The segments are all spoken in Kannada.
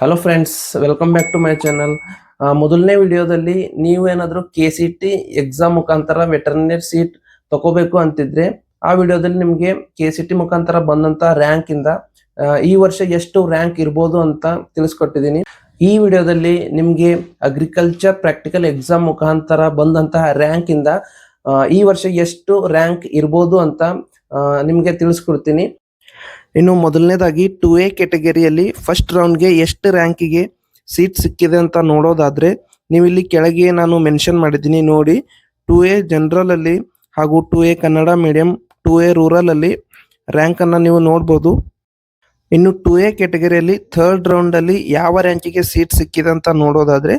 Hello friends, welcome back to my channel. ಮೊದಲನೇ ವಿಡಿಯೋದಲ್ಲಿ ನೀವೇನಾದರೂ KCT ಎಕ್ಸಾಮ್ ಮುಖಾಂತರ ವೆಟರ್ನರಿ ಸೀಟ್ ತಗೋಬೇಕು ಅಂತಿದ್ರೆ ಆ ವಿಡಿಯೋದಲ್ಲಿ ನಿಮಗೆ KCT ಮುಖಾಂತರ ಬಂದಂತ ರ್ಯಾಂಕ್ ಇಂದ ಈ ವರ್ಷ ಎಷ್ಟು ರ್ಯಾಂಕ್ ಇರ್ಬೋದು ಅಂತ ತಿಳಿಸ್ಕೊಟ್ಟಿದ್ದೀನಿ. ಈ ವಿಡಿಯೋದಲ್ಲಿ ನಿಮಗೆ ಅಗ್ರಿಕಲ್ಚರ್ ಪ್ರಾಕ್ಟಿಕಲ್ ಎಕ್ಸಾಮ್ ಮುಖಾಂತರ ಬಂದಂತಹ ರ್ಯಾಂಕ್ ಇಂದ ಈ ವರ್ಷ ಎಷ್ಟು ರ್ಯಾಂಕ್ ಇರ್ಬೋದು ಅಂತ ನಿಮಗೆ ತಿಳಿಸ್ಕೊಡ್ತೀನಿ. ಇನ್ನು ಮೊದಲನೇದಾಗಿ 2A ಕ್ಯಾಟಗರಿಯಲ್ಲಿ ಫಸ್ಟ್ ರೌಂಡ್ಗೆ ಎಷ್ಟು ರ್ಯಾಂಕಿಗೆ ಸೀಟ್ ಸಿಕ್ಕಿದೆ ಅಂತ ನೋಡೋದಾದ್ರೆ ನೀವು ಇಲ್ಲಿ ಕೆಳಗೆ ನಾನು ಮೆನ್ಷನ್ ಮಾಡಿದ್ದೀನಿ ನೋಡಿ. 2A ಜನರಲ್ ಅಲ್ಲಿ ಹಾಗೂ 2A Kannada medium, 2A rural ಅಲ್ಲಿ ರ್ಯಾಂಕ್ ಅನ್ನ ನೀವು ನೋಡ್ಬೋದು. ಇನ್ನು 2A ಕ್ಯಾಟಗರಿಯಲ್ಲಿ ಥರ್ಡ್ ರೌಂಡ್ ಅಲ್ಲಿ ಯಾವ ರ್ಯಾಂಕಿಗೆ ಸೀಟ್ ಸಿಕ್ಕಿದೆ ಅಂತ ನೋಡೋದಾದ್ರೆ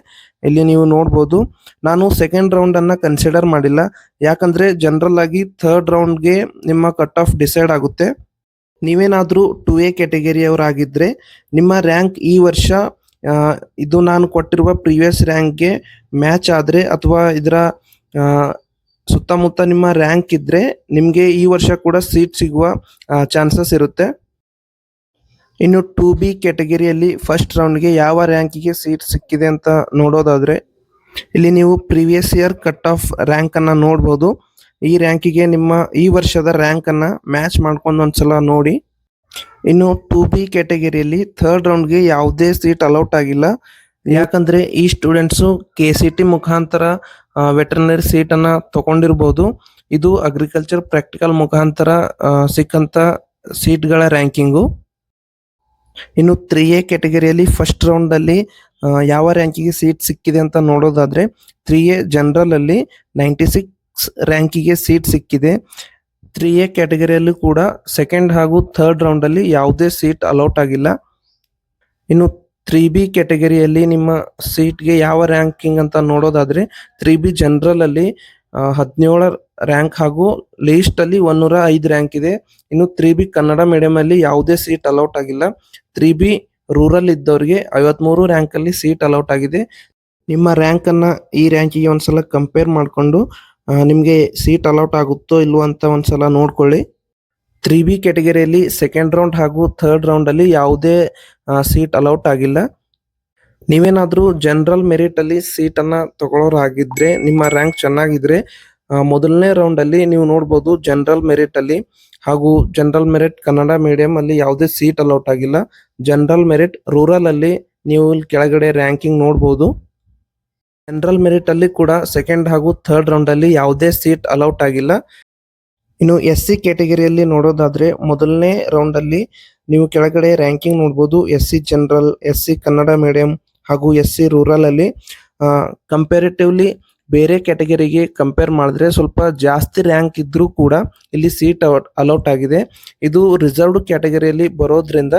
ಇಲ್ಲಿ ನೀವು ನೋಡ್ಬೋದು. ನಾನು ಸೆಕೆಂಡ್ ರೌಂಡ್ ಅನ್ನ ಕನ್ಸಿಡರ್ ಮಾಡಿಲ್ಲ, ಯಾಕಂದ್ರೆ ಜನರಲ್ ಆಗಿ ಥರ್ಡ್ ರೌಂಡ್ಗೆ ನಿಮ್ಮ ಕಟ್ ಆಫ್ ಡಿಸೈಡ್ ಆಗುತ್ತೆ. ನೀವೇನಾದ್ರೂ 2A ಕ್ಯಾಟಗರಿಯವರಾಗಿದ್ರೆ ನಿಮ್ಮ ರ್ಯಾಂಕ್ ಈ ವರ್ಷ ಇದು ನಾನು ಕೊಟ್ಟಿರುವ ಪ್ರೀವಿಯಸ್ ರ್ಯಾಂಕ್ಗೆ ಮ್ಯಾಚ್ ಆದರೆ ಅಥವಾ ಇದರ ಸುತ್ತಮುತ್ತ ನಿಮ್ಮ ರ್ಯಾಂಕ್ ಇದ್ರೆ ನಿಮಗೆ ಈ ವರ್ಷ ಕೂಡ ಸೀಟ್ ಸಿಗುವ ಚಾನ್ಸಸ್ ಇರುತ್ತೆ. ಇನ್ನು 2B ಕ್ಯಾಟಗರಿಯಲ್ಲಿ ಫಸ್ಟ್ ರೌಂಡ್ಗೆ ಯಾವ ರ್ಯಾಂಕಿಗೆ ಸೀಟ್ ಸಿಕ್ಕಿದೆ ಅಂತ ನೋಡೋದಾದ್ರೆ ಇಲ್ಲಿ ನೀವು previous year cut off rank ಅನ್ನ ನೋಡ್ಬೋದು. ಈ ರ್ಯಾಂಕಿಗೆ ನಿಮ್ಮ ಈ ವರ್ಷದ ರ್ಯಾಂಕ್ ಅನ್ನ ಮ್ಯಾಚ್ ಮಾಡ್ಕೊಂಡು ಒಂದ್ಸಲ ನೋಡಿ. ಇನ್ನು 2B ಕ್ಯಾಟಗರಿಯಲ್ಲಿ ಥರ್ಡ್ ರೌಂಡ್ಗೆ ಯಾವುದೇ ಸೀಟ್ ಅಲೌಟ್ ಆಗಿಲ್ಲ, ಯಾಕಂದ್ರೆ ಈ ಸ್ಟೂಡೆಂಟ್ಸು KCT ಮುಖಾಂತರ ವೆಟರ್ನರಿ ಸೀಟ್ ಅನ್ನ ತಗೊಂಡಿರ್ಬೋದು. ಇದು ಅಗ್ರಿಕಲ್ಚರ್ ಪ್ರಾಕ್ಟಿಕಲ್ ಮುಖಾಂತರ ಸಿಕ್ಕಂತ ಸೀಟ್ಗಳ ರ್ಯಾಂಕಿಂಗು. ಇನ್ನು 3A ಕ್ಯಾಟಗರಿಯಲ್ಲಿ ಫಸ್ಟ್ ರೌಂಡ್ ಅಲ್ಲಿ ಯಾವ ರ್ಯಾಂಕಿಗೆ ಸೀಟ್ ಸಿಕ್ಕಿದೆ ಅಂತ ನೋಡೋದಾದ್ರೆ 3A ಜನರಲ್ ಅಲ್ಲಿ 96 ರ್ಯಾಂಕಿಗೆ ಸೀಟ್ ಸಿಕ್ಕಿದೆ. 3A ಕ್ಯಾಟಗರಿಯಲ್ಲಿ ಕೂಡ ಸೆಕೆಂಡ್ ಹಾಗೂ ಥರ್ಡ್ ರೌಂಡ್ ಅಲ್ಲಿ ಯಾವುದೇ ಸೀಟ್ ಅಲೌಟ್ ಆಗಿಲ್ಲ. ಇನ್ನು 3B ಕ್ಯಾಟಗರಿಯಲ್ಲಿ ನಿಮ್ಮ ಸೀಟ್ಗೆ ಯಾವ ರ್ಯಾಂಕಿಂಗ್ ಅಂತ ನೋಡೋದಾದ್ರೆ 3B ಜನರಲ್ ಅಲ್ಲಿ 17 ರ್ಯಾಂಕ್ ಹಾಗೂ ಲೀಸ್ಟ್ ಅಲ್ಲಿ 105 ರ್ಯಾಂಕ್ ಇದೆ. ಇನ್ನು 3B ಕನ್ನಡ ಮೀಡಿಯಂ ಅಲ್ಲಿ ಯಾವುದೇ ಸೀಟ್ ಅಲೌಟ್ ಆಗಿಲ್ಲ. 3B ರೂರಲ್ ಇದ್ದವರಿಗೆ 53 ರ್ಯಾಂಕ್ ಅಲ್ಲಿ ಸೀಟ್ ಅಲೌಟ್ ಆಗಿದೆ. ನಿಮ್ಮ ರ್ಯಾಂಕ್ ಅನ್ನ ಈ ರ್ಯಾಂಕಿಗೆ ಒಂದ್ಸಲ ಕಂಪೇರ್ ಮಾಡಿಕೊಂಡು ನಿಮಗೆ ಸೀಟ್ ಅಲೌಟ್ ಆಗುತ್ತೋ ಇಲ್ವೋ ಅಂತ ಒಂದ್ಸಲ ನೋಡ್ಕೊಳ್ಳಿ. 3B ಕ್ಯಾಟಗರಿಯಲ್ಲಿ ಸೆಕೆಂಡ್ ರೌಂಡ್ ಹಾಗೂ ಥರ್ಡ್ ರೌಂಡ್ ಅಲ್ಲಿ ಯಾವುದೇ ಸೀಟ್ ಅಲೌಟ್ ಆಗಿಲ್ಲ. ನೀವೇನಾದ್ರೂ ಜನರಲ್ ಮೆರಿಟ್ ಅಲ್ಲಿ ಸೀಟ್ ಅನ್ನ ತಗೊಳ್ಳೋರಾಗಿದ್ರೆ ನಿಮ್ಮ ರ್ಯಾಂಕ್ ಚೆನ್ನಾಗಿದ್ರೆ ಮೊದಲನೇ ರೌಂಡ್ ಅಲ್ಲಿ ನೀವು ನೋಡ್ಬೋದು ಜನರಲ್ ಮೆರಿಟ್ ಅಲ್ಲಿ ಹಾಗೂ ಜನರಲ್ ಮೆರಿಟ್ ಕನ್ನಡ ಮೀಡಿಯಂ ಅಲ್ಲಿ ಯಾವುದೇ ಸೀಟ್ ಅಲೌಟ್ ಆಗಿಲ್ಲ. ಜನರಲ್ ಮೆರಿಟ್ ರೂರಲ್ ಅಲ್ಲಿ ನೀವು ಇಲ್ಲಿ ಕೆಳಗಡೆ ರ್ಯಾಂಕಿಂಗ್ ನೋಡ್ಬೋದು. ಜನರಲ್ ಮೆರಿಟ್ ಅಲ್ಲಿ ಕೂಡ ಸೆಕೆಂಡ್ ಹಾಗೂ ಥರ್ಡ್ ರೌಂಡ್ ಅಲ್ಲಿ ಯಾವುದೇ ಸೀಟ್ ಅಲೌಟ್ ಆಗಿಲ್ಲ. ಇನ್ನು SC ಕ್ಯಾಟಗರಿಯಲ್ಲಿ ನೋಡೋದಾದ್ರೆ ಮೊದಲನೇ ರೌಂಡ್ ಅಲ್ಲಿ ನೀವು ಕೆಳಗಡೆ ರ್ಯಾಂಕಿಂಗ್ ನೋಡ್ಬೋದು. SC general, SC Kannada medium ಹಾಗೂ SC ರೂರಲ್ ಅಲ್ಲಿ ಕಂಪ್ಯಾರಿಟಿವ್ಲಿ ಬೇರೆ ಕ್ಯಾಟಗರಿಗೆ ಕಂಪೇರ್ ಮಾಡಿದ್ರೆ ಸ್ವಲ್ಪ ಜಾಸ್ತಿ ರ್ಯಾಂಕ್ ಇದ್ರೂ ಕೂಡ ಇಲ್ಲಿ ಸೀಟ್ ಅಲೌಟ್ ಆಗಿದೆ. ಇದು ರಿಸರ್ವ್ಡ್ ಕ್ಯಾಟಗರಿಯಲ್ಲಿ ಬರೋದ್ರಿಂದ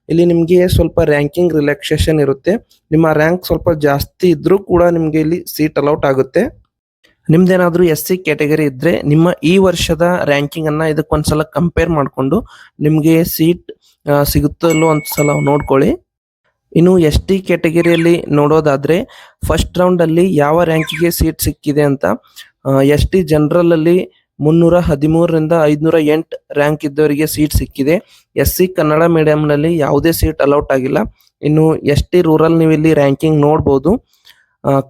ಇಲ್ಲಿ ನಿಮಗೆ ಸ್ವಲ್ಪ ರ್ಯಾಂಕಿಂಗ್ ರಿಲ್ಯಾಕ್ಸೇಷನ್ ಇರುತ್ತೆ. ನಿಮ್ಮ ರ್ಯಾಂಕ್ ಸ್ವಲ್ಪ ಜಾಸ್ತಿ ಇದ್ರೂ ಕೂಡ ನಿಮಗೆ ಇಲ್ಲಿ ಸೀಟ್ ಅಲೌಟ್ ಆಗುತ್ತೆ. ನಿಮ್ದೇನಾದ್ರೂ SC ಕ್ಯಾಟಗರಿ ಇದ್ರೆ ನಿಮ್ಮ ಈ ವರ್ಷದ ರ್ಯಾಂಕಿಂಗ್ ಅನ್ನ ಇದಕ್ಕೊಂದ್ಸಲ ಕಂಪೇರ್ ಮಾಡಿಕೊಂಡು ನಿಮಗೆ ಸೀಟ್ ಸಿಗುತ್ತೋ ಇಲ್ಲೋ ಒಂದ್ಸಲ ನೋಡ್ಕೊಳ್ಳಿ. ಇನ್ನು ST ಕ್ಯಾಟಗರಿಯಲ್ಲಿ ನೋಡೋದಾದ್ರೆ ಫಸ್ಟ್ ರೌಂಡ್ ಅಲ್ಲಿ ಯಾವ ರ್ಯಾಂಕಿಗೆ ಸೀಟ್ ಸಿಕ್ಕಿದೆ ಅಂತ ST ಜನರಲ್ ಅಲ್ಲಿ 313ರಿಂದ 508 ರ್ಯಾಂಕ್ ಇದ್ದವರಿಗೆ ಸೀಟ್ ಸಿಕ್ಕಿದೆ. SC ಕನ್ನಡ ಮೀಡಿಯಂ ನಲ್ಲಿ ಯಾವುದೇ ಸೀಟ್ ಅಲೌಟ್ ಆಗಿಲ್ಲ. ಇನ್ನು ST ರೂರಲ್ ನೀವು ಇಲ್ಲಿ ರ್ಯಾಂಕಿಂಗ್ ನೋಡ್ಬೋದು.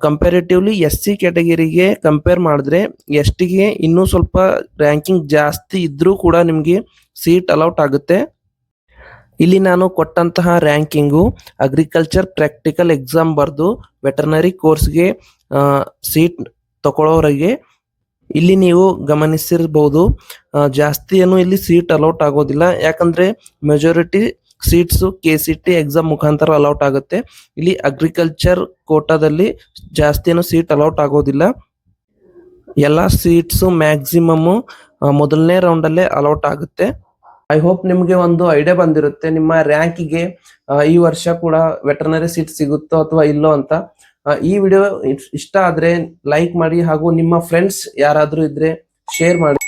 ಕಂಪ್ಯಾರಿಟಿವ್ಲಿ SC ಕ್ಯಾಟಗರಿಗೆ ಕಂಪೇರ್ ಮಾಡಿದ್ರೆ STಗೆ ಇನ್ನೂ ಸ್ವಲ್ಪ ರ್ಯಾಂಕಿಂಗ್ ಜಾಸ್ತಿ ಇದ್ರೂ ಕೂಡ ನಿಮಗೆ ಸೀಟ್ ಅಲೌಟ್ ಆಗುತ್ತೆ. ಇಲ್ಲಿ ನಾನು ಕೊಟ್ಟಂತಹ ರ್ಯಾಂಕಿಂಗು ಅಗ್ರಿಕಲ್ಚರ್ ಪ್ರಾಕ್ಟಿಕಲ್ ಎಕ್ಸಾಮ್ ಬರೆದು ವೆಟರ್ನರಿ ಕೋರ್ಸ್ಗೆ ಸೀಟ್ ತಗೊಳ್ಳೋರಿಗೆ. ಇಲ್ಲಿ ನೀವು ಗಮನಿಸಿರ್ಬೋದು ಜಾಸ್ತಿ ಏನು ಇಲ್ಲಿ ಸೀಟ್ ಅಲೌಟ್ ಆಗೋದಿಲ್ಲ, ಯಾಕಂದ್ರೆ ಮೆಜಾರಿಟಿ ಸೀಟ್ಸು KCT ಎಕ್ಸಾಮ್ ಮುಖಾಂತರ ಅಲೌಟ್ ಆಗುತ್ತೆ. ಇಲ್ಲಿ ಅಗ್ರಿಕಲ್ಚರ್ ಕೋಟಾದಲ್ಲಿ ಜಾಸ್ತಿ ಏನು ಸೀಟ್ ಅಲೌಟ್ ಆಗೋದಿಲ್ಲ. ಎಲ್ಲ ಸೀಟ್ಸು ಮ್ಯಾಕ್ಸಿಮಮ್ ಮೊದಲನೇ ರೌಂಡ್ ಅಲ್ಲೇ ಅಲೌಟ್ ಆಗುತ್ತೆ. ಐ ಹೋಪ್ ನಿಮಗೆ ಒಂದು ಐಡಿಯಾ ಬಂದಿರುತ್ತೆ ನಿಮ್ಮ ರ್ಯಾಂಕಿಗೆ ಈ ವರ್ಷ ಕೂಡ ವೆಟರ್ನರಿ ಸೀಟ್ ಸಿಗುತ್ತೋ ಅಥವಾ ಇಲ್ಲೋ ಅಂತ. ಈ ವಿಡಿಯೋ ಇಷ್ಟ ಆದ್ರೆ ಲೈಕ್ ಮಾಡಿ ಹಾಗೂ ನಿಮ್ಮ ಫ್ರೆಂಡ್ಸ್ ಯಾರಾದ್ರೂ ಇದ್ರೆ ಶೇರ್ ಮಾಡಿ.